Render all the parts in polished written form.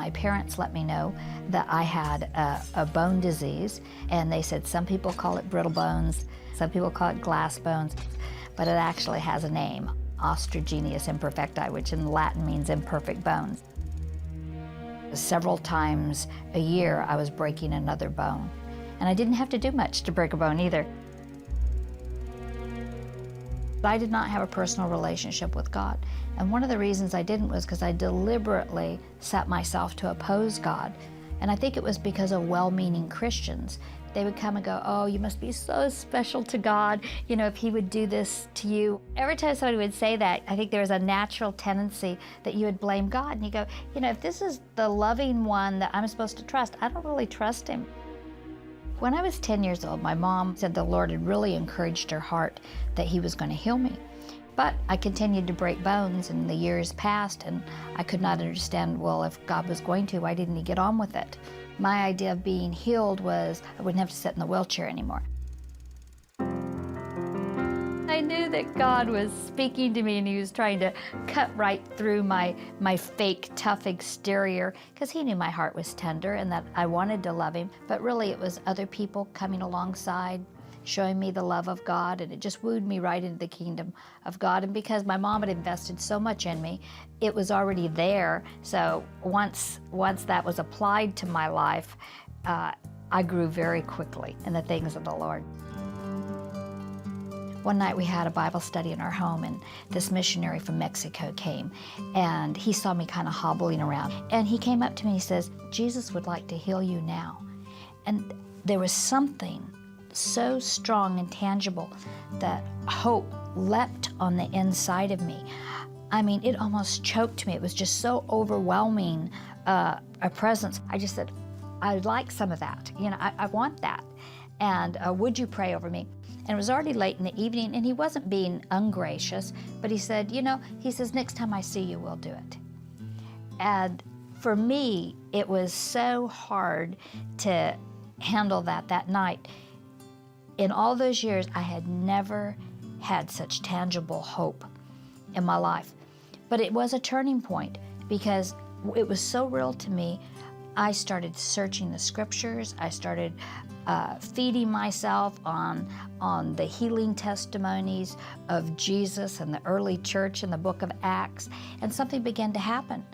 My parents let me know that I had a bone disease, and they said some people call it brittle bones, some people call it glass bones, but it actually has a name, osteogenesis imperfecti, which in Latin means imperfect bones. Several times a year, I was breaking another bone, and I didn't have to do much to break a bone either. I did not have a personal relationship with God. And one of the reasons I didn't was because I deliberately set myself to oppose God. And I think it was because of well-meaning Christians. They would come and go, oh, you must be so special to God, you know, if he would do this to you. Every time somebody would say that, I think there was a natural tendency that you would blame God. And you go, you know, if this is the loving one that I'm supposed to trust, I don't really trust him. When I was 10 years old, my mom said the Lord had really encouraged her heart that he was going to heal me. But I continued to break bones, and the years passed, and I could not understand, well, if God was going to, why didn't he get on with it? My idea of being healed was I wouldn't have to sit in the wheelchair anymore. I knew that God was speaking to me, and he was trying to cut right through my fake, tough exterior, because he knew my heart was tender and that I wanted to love him. But really, it was other people coming alongside, showing me the love of God, and it just wooed me right into the kingdom of God. And because my mom had invested so much in me, it was already there. So once that was applied to my life, I grew very quickly in the things of the Lord. One night we had a Bible study in our home, and this missionary from Mexico came, and he saw me kind of hobbling around. And he came up to me and he says, Jesus would like to heal you now. And there was something so strong and tangible that hope leapt on the inside of me. I mean, it almost choked me. It was just so overwhelming, a presence. I just said, I'd like some of that. You know, I want that. And would you pray over me? And it was already late in the evening, and he wasn't being ungracious, but he said, you know, he says, next time I see you, we'll do it. And for me, it was so hard to handle that night. In all those years, I had never had such tangible hope in my life. But it was a turning point because it was so real to me. I started searching the scriptures. I started feeding myself on the healing testimonies of Jesus and the early church in the book of Acts, and something began to happen.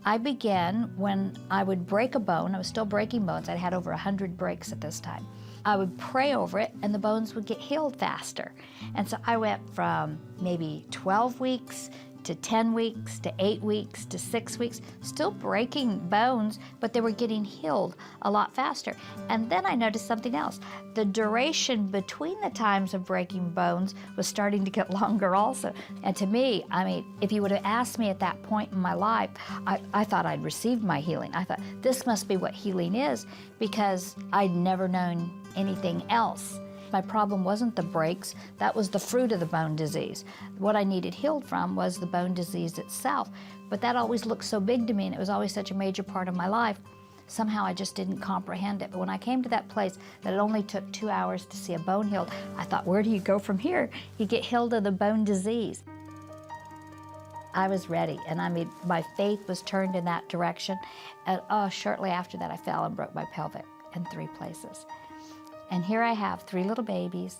I began, when I would break a bone, I was still breaking bones, I had over 100 breaks at this time. I would pray over it and the bones would get healed faster. And so I went from maybe 12 weeks to 10 weeks to 8 weeks to 6 weeks, still breaking bones, but they were getting healed a lot faster. And then I noticed something else. The duration between the times of breaking bones was starting to get longer also. And to me, I mean, if you would have asked me at that point in my life, I thought I'd received my healing. I thought, this must be what healing is, because I'd never known anything else. My problem wasn't the breaks, that was the fruit of the bone disease. What I needed healed from was the bone disease itself. But that always looked so big to me, and it was always such a major part of my life. Somehow I just didn't comprehend it. But when I came to that place that it only took 2 hours to see a bone healed, I thought, where do you go from here? You get healed of the bone disease. I was ready, and I mean, my faith was turned in that direction. And shortly after that, I fell and broke my pelvic in 3 places. And here I have 3 little babies.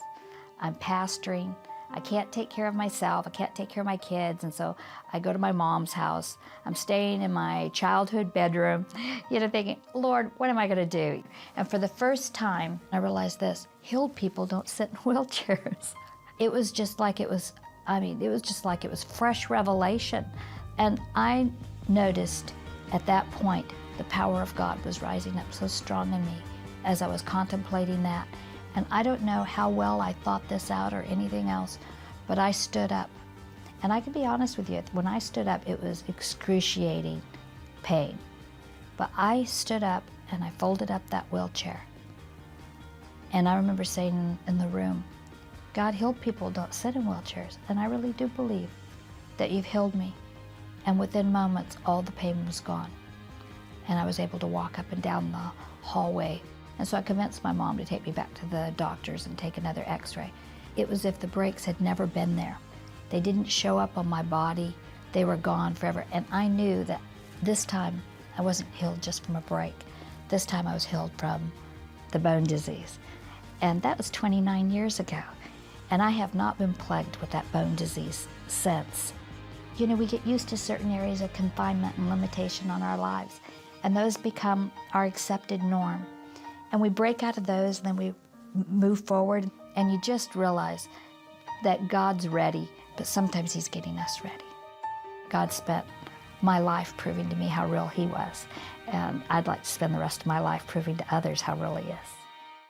I'm pastoring. I can't take care of myself. I can't take care of my kids. And so I go to my mom's house. I'm staying in my childhood bedroom, you know, thinking, Lord, what am I going to do? And for the first time, I realized this: healed people don't sit in wheelchairs. It was just like it was, it was just like it was fresh revelation. And I noticed at that point the power of God was rising up so strong in me as I was contemplating that. And I don't know how well I thought this out or anything else, but I stood up. And I can be honest with you, when I stood up, it was excruciating pain. But I stood up and I folded up that wheelchair. And I remember saying in the room, God, healed people don't sit in wheelchairs. And I really do believe that you've healed me. And within moments, all the pain was gone. And I was able to walk up and down the hallway. And so I convinced my mom to take me back to the doctors and take another x-ray. It was as if the breaks had never been there. They didn't show up on my body. They were gone forever. And I knew that this time I wasn't healed just from a break. This time I was healed from the bone disease. And that was 29 years ago. And I have not been plagued with that bone disease since. You know, we get used to certain areas of confinement and limitation on our lives, and those become our accepted norm. And we break out of those, and then we move forward, and you just realize that God's ready, but sometimes He's getting us ready. God spent my life proving to me how real He was, and I'd like to spend the rest of my life proving to others how real He is.